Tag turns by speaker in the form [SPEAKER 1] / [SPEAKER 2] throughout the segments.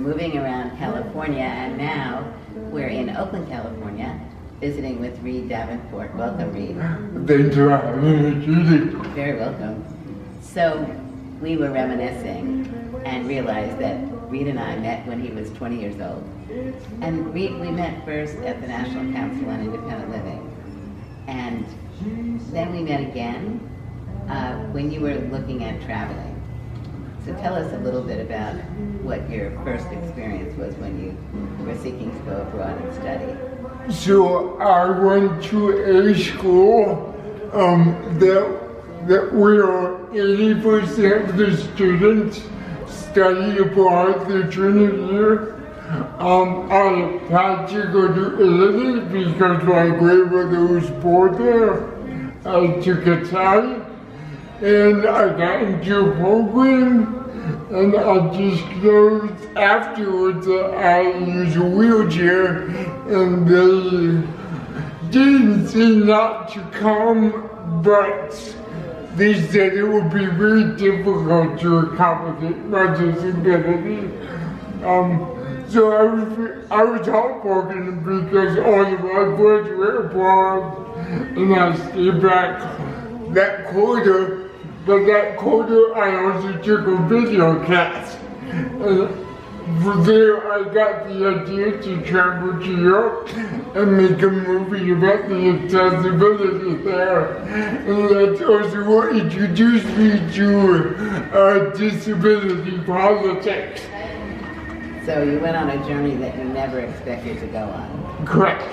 [SPEAKER 1] moving around California, and now we're in Oakland, California, visiting with Reid Davenport. Welcome, Reid.
[SPEAKER 2] Thanks for having me, Judy.
[SPEAKER 1] Very welcome. So we were reminiscing and realized that Reid and I met when he was 20 years old. And Reid, we met first at the National Council on Independent Living. And then we met again when you were looking at traveling. So tell us a little bit about what your first experience was when you were seeking to go abroad and study.
[SPEAKER 2] So I went to a school that where 80% of the students study abroad their junior year. I had to go to Italy because my grandmother was born there. I took a test and I got into a program, and I disclosed afterwards that I use a wheelchair, and they didn't say not to come, but they said it would be very difficult to accommodate my disability. So I was heartbroken because all of my friends were abroad, and I stayed back that quarter. But that quarter, I also took a video class. And from there, I got the idea to travel to Europe and make a movie about the accessibility there. And that's also what introduced me to disability politics.
[SPEAKER 1] So you went on a journey that you never expected to go on.
[SPEAKER 2] Correct.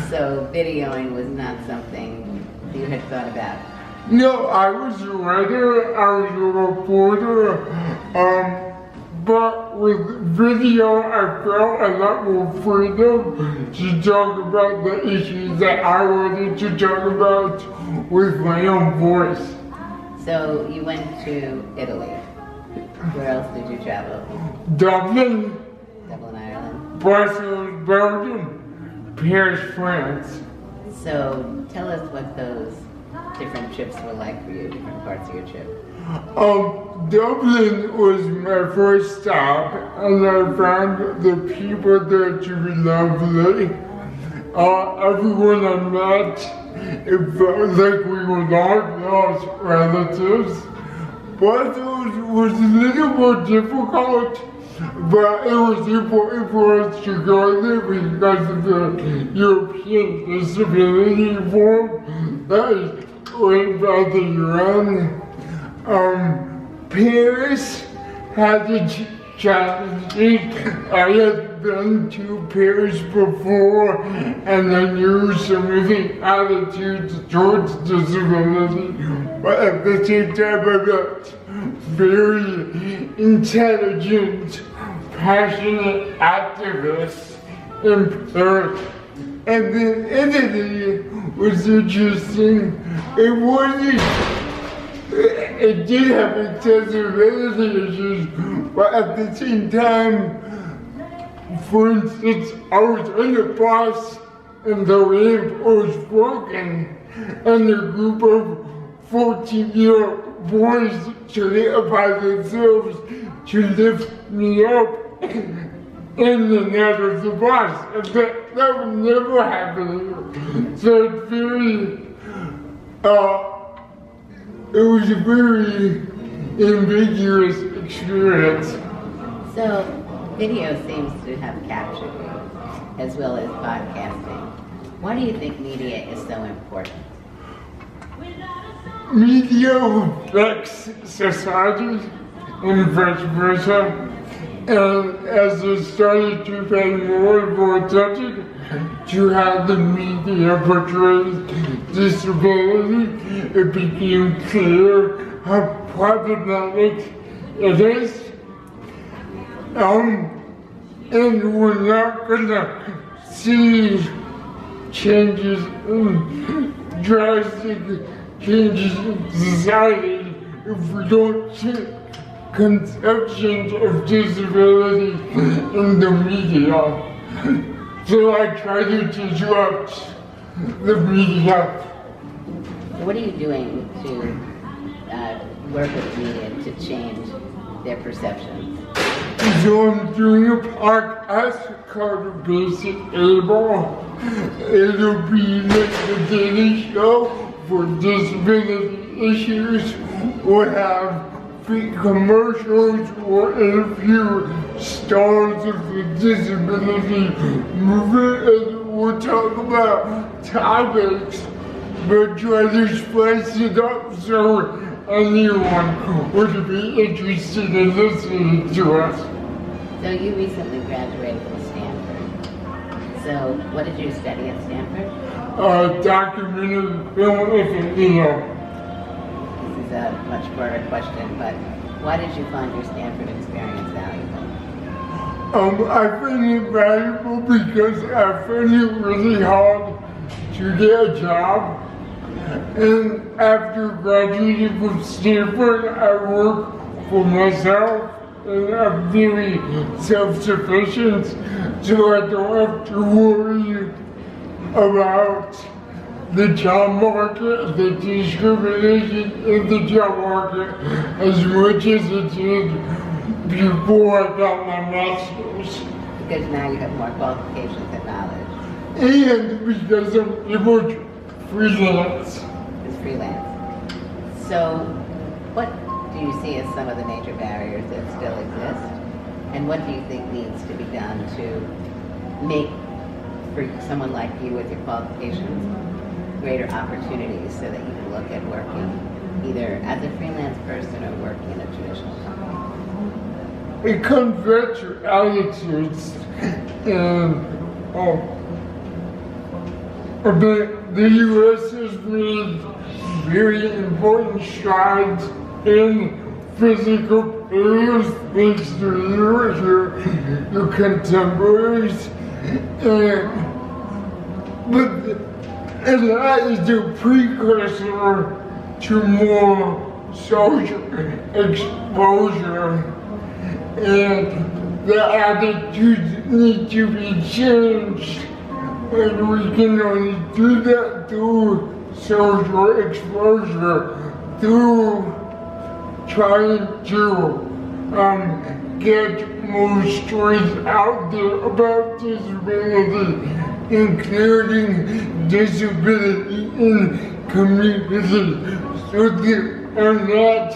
[SPEAKER 1] So videoing was not something you had thought about.
[SPEAKER 2] No, I was a writer, I was a reporter, but with video I felt a lot more freedom to talk about the issues that I wanted to talk about with my own voice.
[SPEAKER 1] So you went to Italy. Where else did you travel?
[SPEAKER 2] Dublin,
[SPEAKER 1] Ireland.
[SPEAKER 2] Brussels, Belgium, Paris, France.
[SPEAKER 1] So tell us what those different trips were like for you, different parts of your trip.
[SPEAKER 2] Dublin was my first stop, and I found the people there to be lovely. Everyone I met, it felt like we were not lost relatives. Brussels was a little more difficult, but it was important for us to go there because of the European Disability Form that is right by the UN. Paris had its challenges. I had been to Paris before, and I knew some of the attitudes towards disability, but at the same time I got very intelligent, passionate activists in Paris. And then Italy was interesting. It did have accessibility issues, but at the same time, for instance, I was in a bus and the ramp was broken, and a group of 14-year-old boys together by themselves to lift me up in and out of the bus. And that would never happen. So it's very, it was a very ambiguous experience.
[SPEAKER 1] So video seems to have captured you, as well as podcasting. Why do you think media is so important?
[SPEAKER 2] Media reflects society and vice versa. And as I started to pay more and more attention to how the media portrays disability, it became clear how problematic it is. And we're not gonna see changes, drastic changes in society if we don't change conceptions of disability in the media. So I try to disrupt the media.
[SPEAKER 1] What are you doing to work with media to change their perceptions?
[SPEAKER 2] So I'm doing a podcast called Basic Able. It'll be like the Daily Show for disability issues. We'll have free commercials. We'll interview stars of the disability movement, and we'll talk about topics, but try to spice it up so anyone would be interested in listening to us.
[SPEAKER 1] So you recently graduated from Stanford. So what did you study at Stanford?
[SPEAKER 2] Documentary filmmaker.
[SPEAKER 1] This is a much broader question, but why did you find your Stanford experience valuable?
[SPEAKER 2] I find it valuable because I find it really hard to get a job. And after graduating from Stanford, I work for myself, and I'm very self-sufficient, so I don't have to worry about the job market, the discrimination in the job market, as much as it did before I got my master's.
[SPEAKER 1] Because now you have more qualifications and knowledge.
[SPEAKER 2] And because I'm able to freelance.
[SPEAKER 1] It's freelance. So what do you see as some of the major barriers that still exist? And what do you think needs to be done to make, for someone like you with your qualifications, greater opportunities so that you can look at working either as a freelance person or working in a traditional company?
[SPEAKER 2] It comes back to attitudes, and the U.S. has made very important strides in physical areas thanks to you, your contemporaries, and that is the precursor to more social exposure, and the attitudes need to be changed. And we can only do that through social exposure, through trying to get more stories out there about disability, including disability in community, so there are not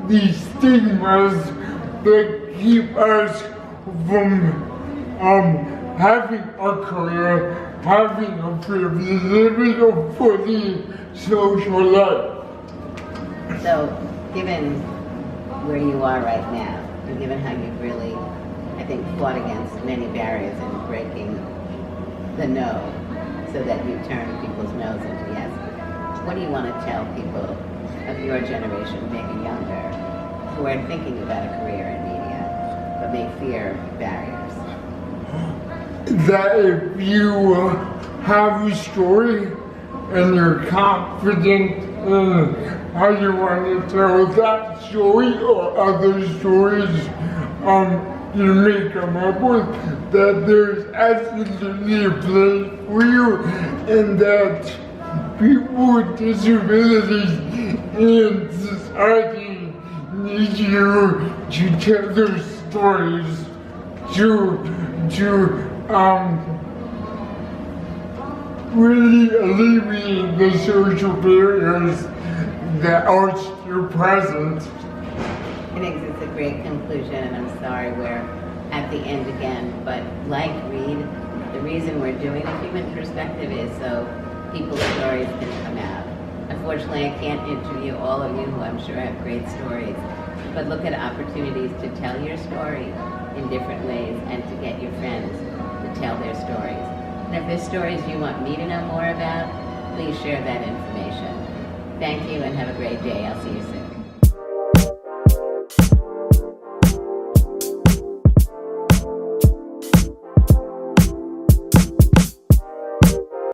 [SPEAKER 2] these stigmas that keep us from having a career, having a privilege, living a fully social life.
[SPEAKER 1] So, given where you are right now, and given how you've really, I think, fought against many barriers in breaking the no, so that you turn people's no's into yes, what do you want to tell people of your generation, maybe younger, who are thinking about a career in media, but may fear barriers?
[SPEAKER 2] That if you have a story and you're confident in how you want to tell that story or other stories you may come up with, that there's absolutely a place for you, and that people with disabilities in society need you to tell their stories, to really alleviate the social barriers that are still present.
[SPEAKER 1] I think it's a great conclusion, and I'm sorry we're at the end again, but like Reid, the reason we're doing a human perspective is so people's stories can come out. Unfortunately, I can't interview all of you who I'm sure have great stories, but look at opportunities to tell your story in different ways and to get your friends to tell their stories. And if there's stories you want me to know more about, please share that information. Thank you and have a great day. I'll see you soon.